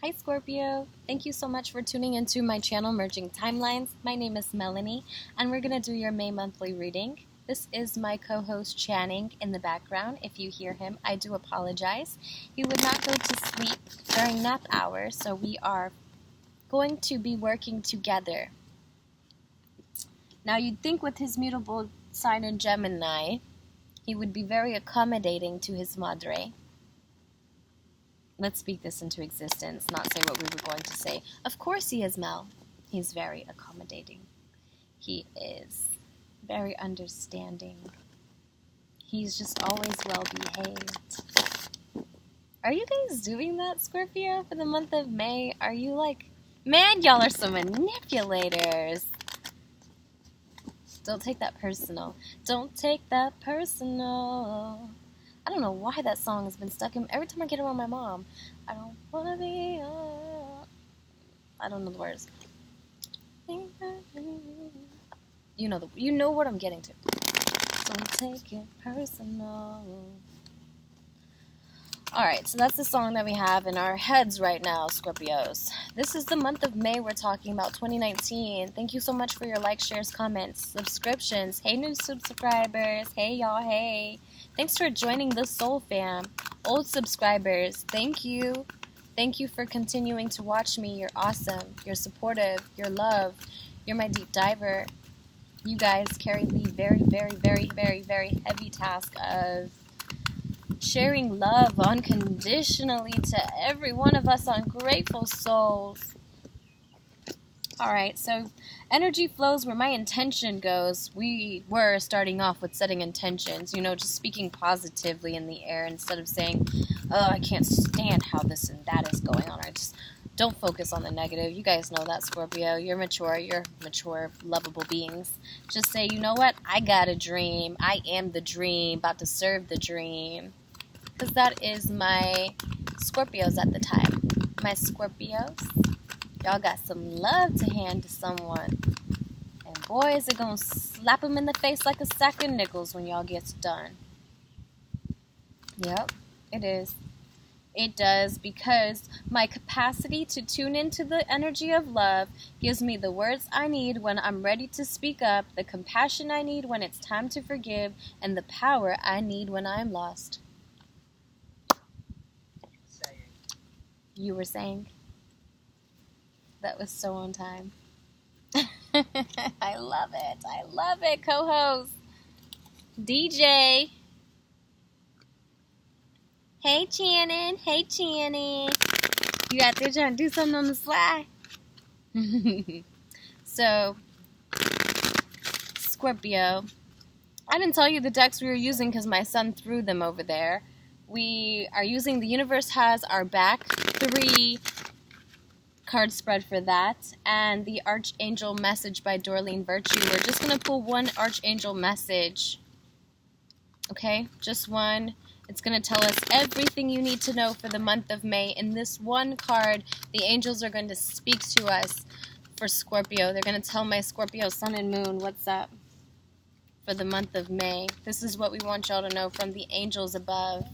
Hi Scorpio, thank you so much for tuning into my channel Merging Timelines. My name is Melanie and we're going to do your May monthly reading. This is my co-host Channing in the background. If you hear him, I do apologize. He would not go to sleep during nap hours, so we are going to be working together. Now you'd think with his mutable sign in Gemini, he would be very accommodating to his madre. Let's speak this into existence, not say what we were going to say. Of course he is, Mel. He's very accommodating. He is very understanding. He's just always well behaved. Are you guys doing that, Scorpio, for the month of May? Are you like, man, y'all are some manipulators. Don't take that personal. Don't take that personal. I don't know why that song has been stuck in. Every time I get around my mom, I don't want to be. I don't know the words. You know what I'm getting to. Don't take it personal. Alright, so that's the song that we have in our heads right now, Scorpios. This is the month of May we're talking about, 2019. Thank you so much for your likes, shares, comments, subscriptions. Hey, new subscribers. Hey, y'all, hey. Thanks for joining the Soul Fam. Old subscribers, thank you. Thank you for continuing to watch me. You're awesome. You're supportive. You're love. You're my deep diver. You guys carry the very, very, very, very, very heavy task of sharing love unconditionally to every one of us ungrateful souls. Alright, so energy flows where my intention goes. We were starting off with setting intentions, just speaking positively in the air instead of saying, oh, I can't stand how this and that is going on. I just don't focus on the negative. You guys know that, Scorpio. You're mature, lovable beings. Just say, you know what? I got a dream. I am the dream, about to serve the dream. Because that is my Scorpios at the time. My Scorpios, y'all got some love to hand to someone. And boy, is it going to slap them in the face like a sack of nickels when y'all gets done. Yep, it is. It does, because my capacity to tune into the energy of love gives me the words I need when I'm ready to speak up, the compassion I need when it's time to forgive, and the power I need when I'm lost. You were saying? That was so on time. I love it. I love it, co-host. DJ. Hey, Channing. Hey, Channing. You out there trying to do something on the sly? So, Scorpio. I didn't tell you the decks we were using because my son threw them over there. We are using The Universe Has Our Back 3 card spread for that, and the Archangel Message by Dorleen Virtue. We're just going to pull one Archangel message. Okay? Just one. It's going to tell us everything you need to know for the month of May. In this one card, the angels are going to speak to us for Scorpio. They're going to tell my Scorpio Sun and Moon what's up for the month of May. This is what we want y'all to know from the angels above.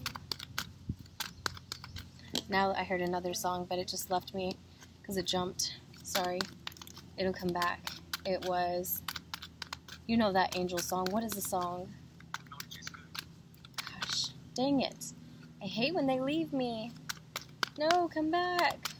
Now I heard another song, but it just left me because it jumped. Sorry. It'll come back. It was, you know that angel song. What is the song? Gosh, dang it. I hate when they leave me. No, come back.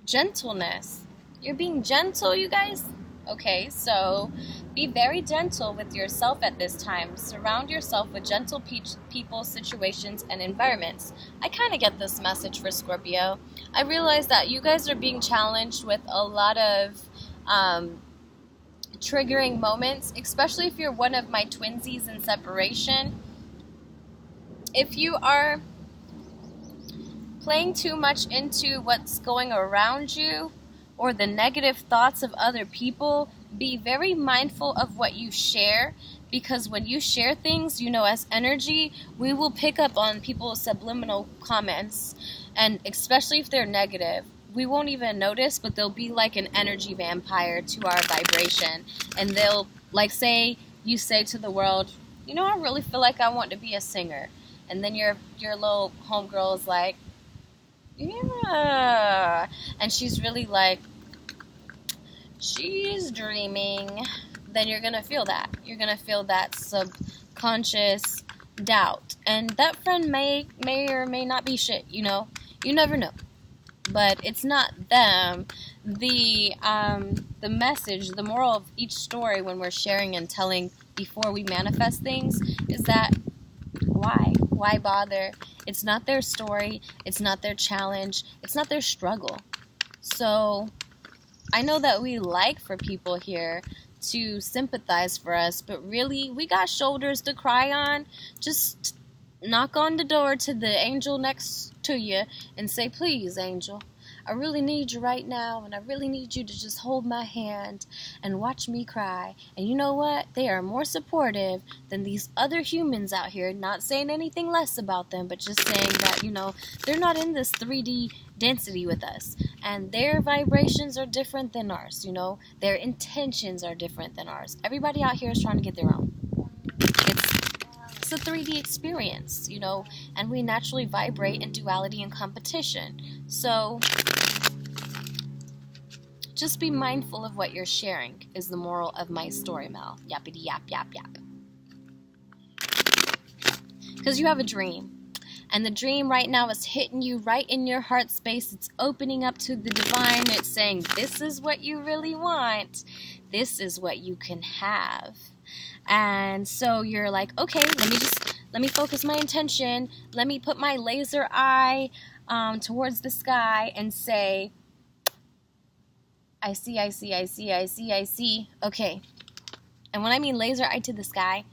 Gentleness. You're being gentle, you guys? Okay, so be very gentle with yourself at this time. Surround yourself with gentle people, situations, and environments. I kind of get this message for Scorpio. I realize that you guys are being challenged with a lot of triggering moments, especially if you're one of my twinsies in separation. If you are playing too much into what's going around you, or the negative thoughts of other people, be very mindful of what you share, because when you share things, as energy, we will pick up on people's subliminal comments, and especially if they're negative. We won't even notice, but they'll be like an energy vampire to our vibration, and they'll, like, say, you say to the world, you know, I really feel like I want to be a singer. And then your little homegirl is like, yeah. And she's really like, she's dreaming. Then you're going to feel that. You're going to feel that subconscious doubt. And that friend may or may not be shit, you know. You never know. But it's not them. The message, the moral of each story when we're sharing and telling before we manifest things is that why? Why bother? It's not their story. It's not their challenge. It's not their struggle. So I know that we like for people here to sympathize for us, but really, we got shoulders to cry on. Just knock on the door to the angel next to you and say, please, angel, I really need you right now, and I really need you to just hold my hand and watch me cry. And you know what? They are more supportive than these other humans out here. Not saying anything less about them, but just saying that, you know, they're not in this 3D density with us. And their vibrations are different than ours, you know. Their intentions are different than ours. Everybody out here is trying to get their own. It's a 3D experience, you know, and we naturally vibrate in duality and competition. So just be mindful of what you're sharing is the moral of my story, Mel. Yappity yap, yap, yap. Because you have a dream. And the dream right now is hitting you right in your heart space. It's opening up to the divine. It's saying, this is what you really want. This is what you can have. And so you're like, okay, let me focus my intention. Let me put my laser eye towards the sky and say, I see, I see, I see, I see, I see. Okay. And when I mean laser eye to the sky,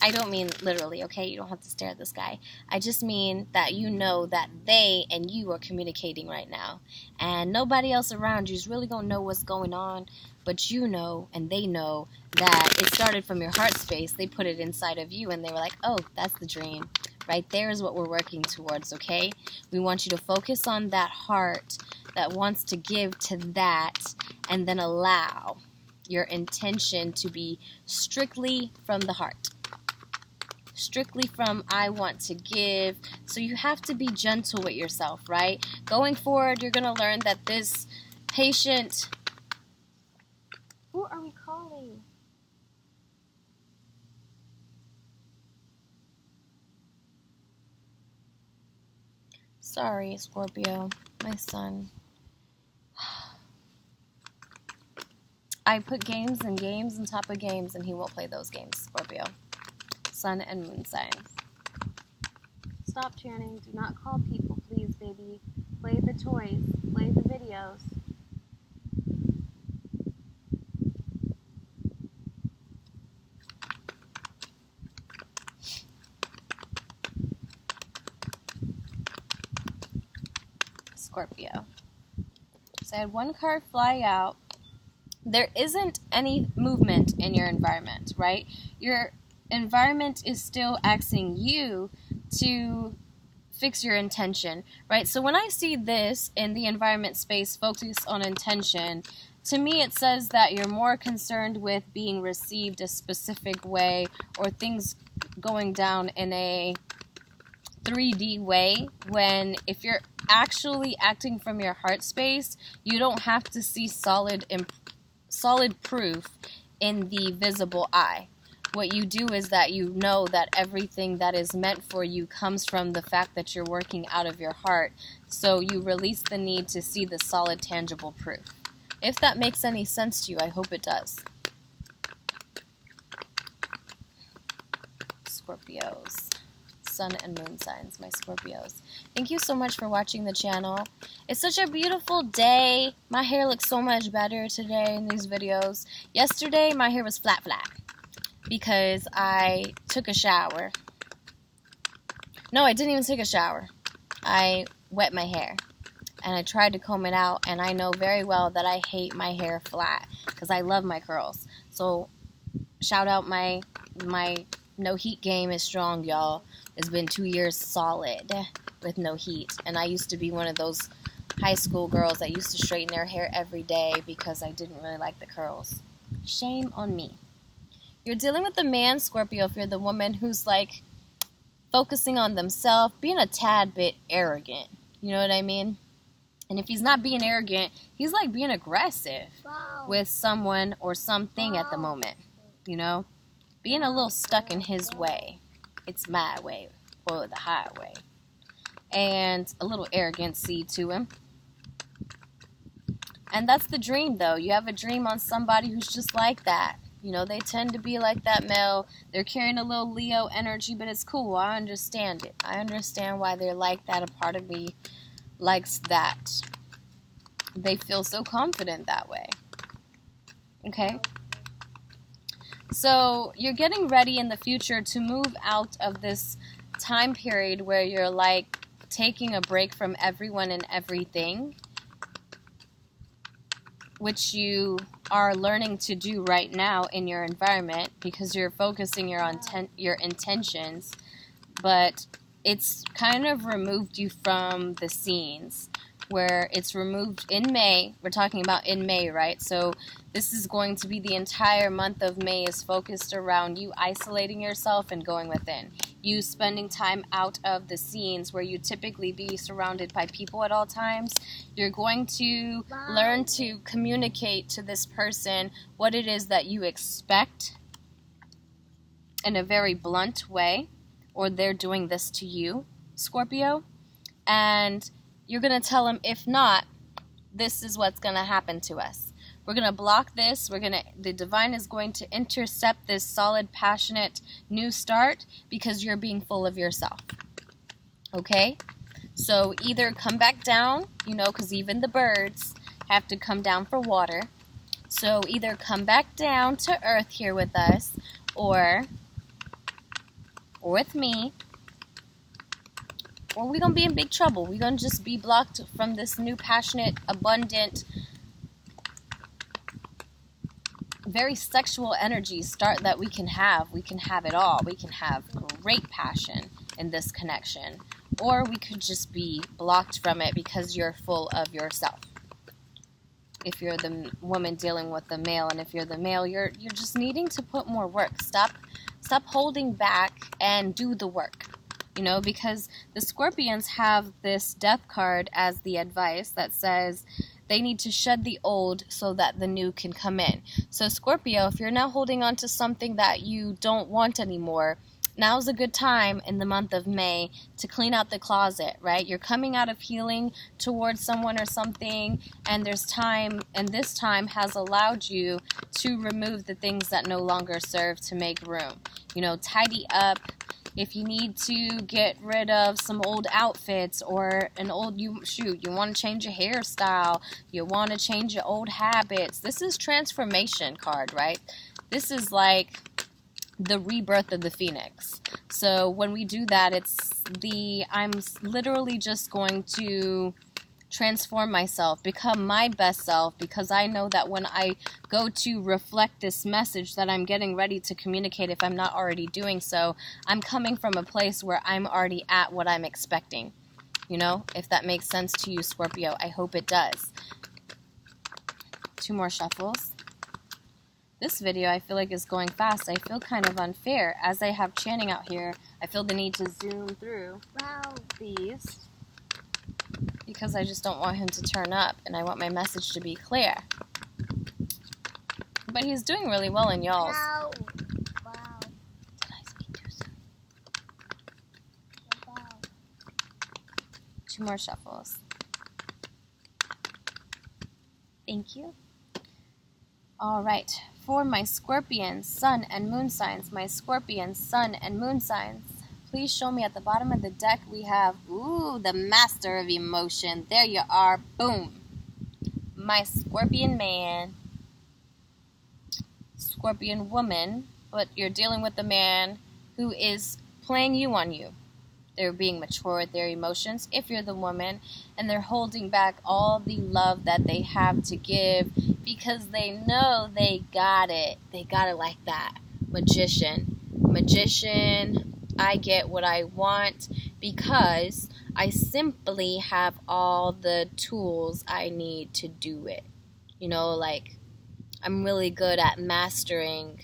I don't mean literally, okay? You don't have to stare at the sky. I just mean that you know that they and you are communicating right now. And nobody else around you is really going to know what's going on. But you know and they know that it started from your heart space. They put it inside of you and they were like, oh, that's the dream. Right there is what we're working towards, okay? We want you to focus on that heart that wants to give to that and then allow your intention to be strictly from the heart. Strictly from I want to give. So you have to be gentle with yourself, right? Going forward, you're going to learn that this patient... Who are we calling? Sorry, Scorpio. My son. I put games and games on top of games, and he won't play those games, Scorpio. Sun and moon sign. Stop chanting. Do not call people, please, baby. Play the toys. Play the videos. Scorpio. So I had one card fly out. There isn't any movement in your environment, right? Your environment is still asking you to fix your intention, right? So when I see this in the environment space, focus on intention, to me it says that you're more concerned with being received a specific way or things going down in a 3D way, when if you're actually acting from your heart space, you don't have to see solid proof in the visible eye. What you do is that you know that everything that is meant for you comes from the fact that you're working out of your heart. So you release the need to see the solid, tangible proof. If that makes any sense to you, I hope it does. Scorpios. Sun and moon signs, my Scorpios. Thank you so much for watching the channel. It's such a beautiful day. My hair looks so much better today in these videos. Yesterday, my hair was flat because I took a shower. No, I didn't even take a shower. I wet my hair and I tried to comb it out, and I know very well that I hate my hair flat because I love my curls. So shout out, my no heat game is strong, y'all. It's been 2 years solid with no heat, and I used to be one of those high school girls that used to straighten their hair every day because I didn't really like the curls. Shame on me. you're dealing with the man, Scorpio, if you're the woman who's like focusing on themselves, being a tad bit arrogant. You know what I mean? And if he's not being arrogant, he's like being aggressive with someone or something at the moment. You know? Being a little stuck in his way. It's my way or the highway. And a little arrogancy to him. And that's the dream, though. You have a dream on somebody who's just like that. You know, they tend to be like that male. They're carrying a little Leo energy, but it's cool. I understand it. I understand why they're like that. A part of me likes that. They feel so confident that way. Okay? So, you're getting ready in the future to move out of this time period where you're like taking a break from everyone and everything, which you are learning to do right now in your environment because you're focusing your intentions, but it's kind of removed you from the scenes where it's removed in May. We're talking about in May, right? So this is going to be the entire month of May is focused around you isolating yourself and going within. You spending time out of the scenes where you typically be surrounded by people at all times. You're going to learn to communicate to this person what it is that you expect in a very blunt way, or they're doing this to you, Scorpio. And you're going to tell them, if not, this is what's going to happen to us. We're going to block this. The divine is going to intercept this solid, passionate new start because you're being full of yourself. Okay? So either come back down, you know, because even the birds have to come down for water. So either come back down to earth here with us or with me, or we're going to be in big trouble. We're going to just be blocked from this new, passionate, abundant, very sexual energy start that we can have. We can have it all. We can have great passion in this connection. Or we could just be blocked from it because you're full of yourself. If you're the woman dealing with the male, and if you're the male, you're just needing to put more work. Stop holding back and do the work. You know, because the Scorpions have this death card as the advice that says they need to shed the old so that the new can come in. So Scorpio, if you're now holding on to something that you don't want anymore, now's a good time in the month of May to clean out the closet, right? You're coming out of healing towards someone or something, and there's time, and this time has allowed you to remove the things that no longer serve to make room. You know, tidy up. If you need to get rid of some old outfits or an old, you want to change your hairstyle, you want to change your old habits. This is transformation card, right? This is like the rebirth of the phoenix. So when we do that, I'm literally just going to transform myself, become my best self, because I know that when I go to reflect this message that I'm getting ready to communicate, if I'm not already doing so, I'm coming from a place where I'm already at what I'm expecting. You know, if that makes sense to you, Scorpio, I hope it does. 2 more shuffles. This video I feel like is going fast. I feel kind of unfair. As I have chanting out here, I feel the need to zoom through these, because I just don't want him to turn up, and I want my message to be clear. But he's doing really well in y'all's. Wow. Did I speak too soon? Wow. 2 more shuffles. Thank you. All right. For my Scorpion, Sun, and Moon signs, my Scorpion, Sun, and Moon signs, please show me at the bottom of the deck we have, the Master of Emotion. There you are. Boom. My Scorpion man. Scorpion woman. But you're dealing with a man who is playing you on you. They're being mature with their emotions, if you're the woman, and they're holding back all the love that they have to give because they know they got it. They got it like that. Magician, I get what I want because I simply have all the tools I need to do it. You know, like, I'm really good at mastering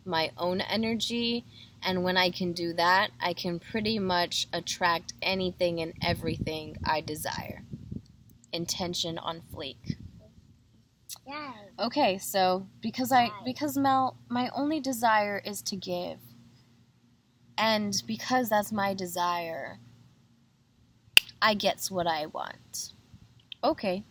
my own energy. And when I can do that, I can pretty much attract anything and everything I desire. Intention on fleek. Yeah. Okay, so because Mel, my only desire is to give. And because that's my desire, I gets what I want. Okay.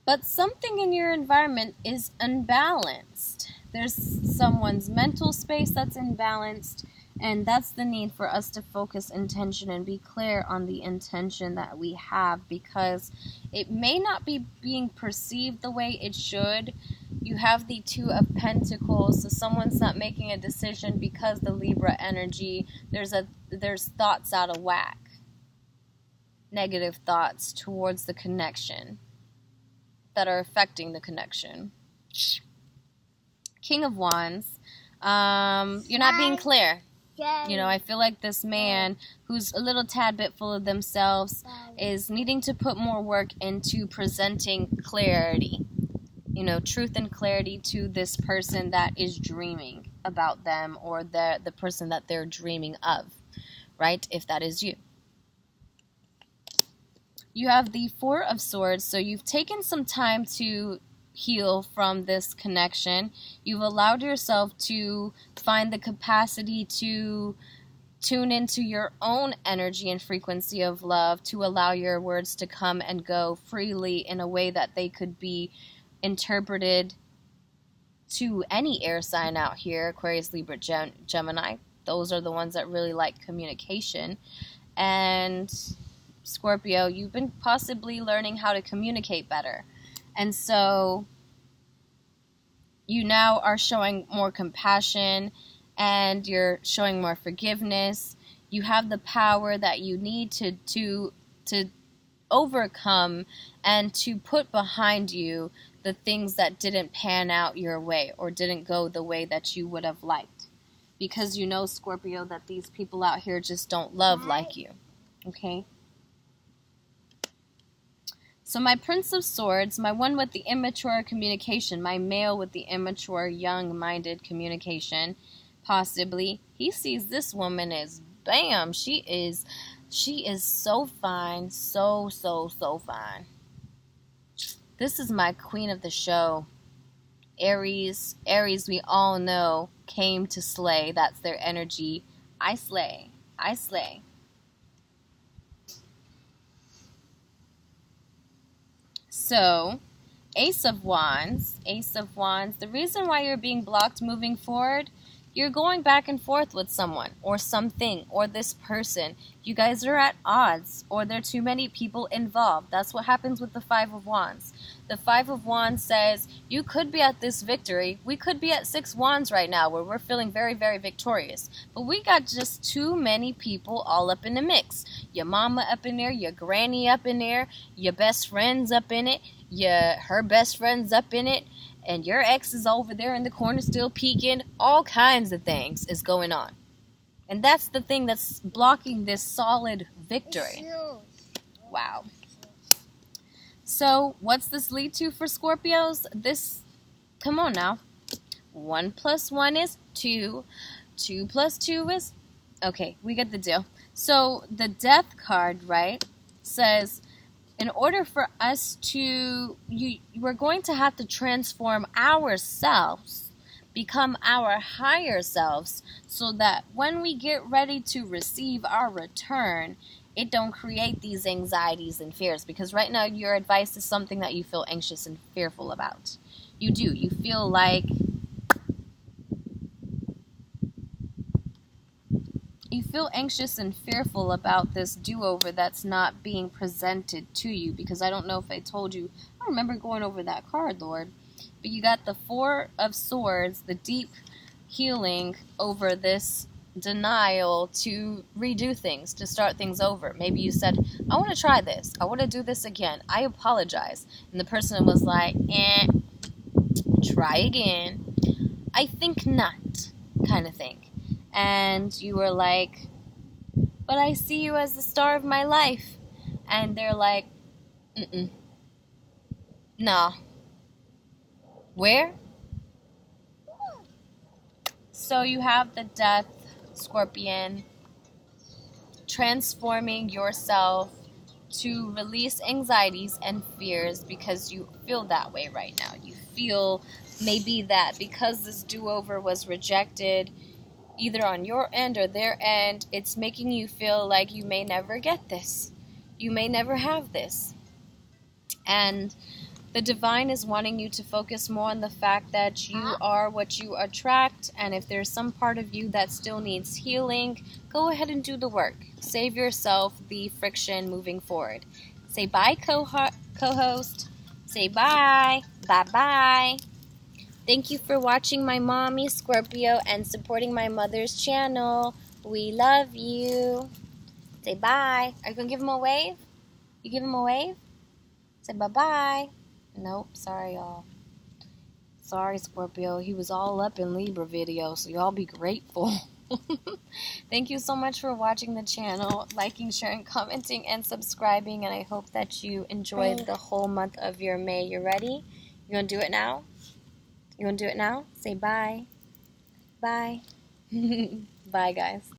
But something in your environment is unbalanced. There's someone's mental space that's imbalanced, and that's the need for us to focus intention and be clear on the intention that we have, because it may not be being perceived the way it should. You have the Two of Pentacles, so someone's not making a decision because the Libra energy, there's thoughts out of whack. Negative thoughts towards the connection that are affecting the connection. King of Wands, you're not being clear. You know, I feel like this man who's a little tad bit full of themselves is needing to put more work into presenting clarity. You know, truth and clarity to this person that is dreaming about them, or the person that they're dreaming of, right? If that is you. You have the Four of Swords, so you've taken some time to heal from this connection. You've allowed yourself to find the capacity to tune into your own energy and frequency of love, to allow your words to come and go freely in a way that they could be interpreted to any air sign out here, Aquarius, Libra, Gemini. Those are the ones that really like communication. And Scorpio, you've been possibly learning how to communicate better. And so you now are showing more compassion, and you're showing more forgiveness. You have the power that you need to overcome and to put behind you the things that didn't pan out your way or didn't go the way that you would have liked. Because you know, Scorpio, that these people out here just don't love like you. Okay? So my Prince of Swords, my one with the immature communication, my male with the immature, young-minded communication, possibly, he sees this woman as, bam, she is so fine, so fine. This is my queen of the show. Aries, we all know, came to slay. That's their energy. I slay. So, Ace of Wands, the reason why you're being blocked moving forward, you're going back and forth with someone or something or this person. You guys are at odds, or there are too many people involved. That's what happens with the Five of Wands. The Five of Wands says you could be at this victory. We could be at Six Wands right now where we're feeling very, very victorious. But we got just too many people all up in the mix. Your mama up in there, your granny up in there, your best friend's up in it, her best friend's up in it, and your ex is over there in the corner still peeking. All kinds of things is going on. And that's the thing that's blocking this solid victory. Wow. So, what's this lead to for Scorpios? Come on now. 1 + 1 is 2. 2 + 2 is... Okay, we get the deal. So, the Death card, right, says, in order for us to... we're going to have to transform ourselves, become our higher selves, so that when we get ready to receive our return, it don't create these anxieties and fears. Because right now your advice is something that you feel anxious and fearful about. You do. You feel like you feel anxious and fearful about this do-over that's not being presented to you. Because I don't know if I told you, I remember going over that card, Lord. But you got the Four of Swords, the deep healing over this denial to redo things, to start things over. Maybe you said, I want to try this. I want to do this again. I apologize. And the person was like, try again. I think not, kind of thing. And you were like, but I see you as the star of my life. And they're like, nah. Where? So you have the Death, Scorpion, transforming yourself to release anxieties and fears because you feel that way right now. You feel maybe that because this do-over was rejected, either on your end or their end, it's making you feel like you may never get this. You may never have this. And the divine is wanting you to focus more on the fact that you are what you attract, and if there's some part of you that still needs healing, go ahead and do the work. Save yourself the friction moving forward. Say bye, co-host. Say bye. Bye-bye. Thank you for watching my mommy, Scorpio, and supporting my mother's channel. We love you. Say bye. Are you going to give him a wave? You give him a wave? Say bye-bye. Nope, sorry y'all. Sorry Scorpio, he was all up in Libra video, so y'all be grateful. Thank you so much for watching the channel, liking, sharing, commenting, and subscribing, and I hope that you enjoyed the whole month of your May. You ready? You gonna do it now? You gonna do it now? Say bye. Bye. Bye guys.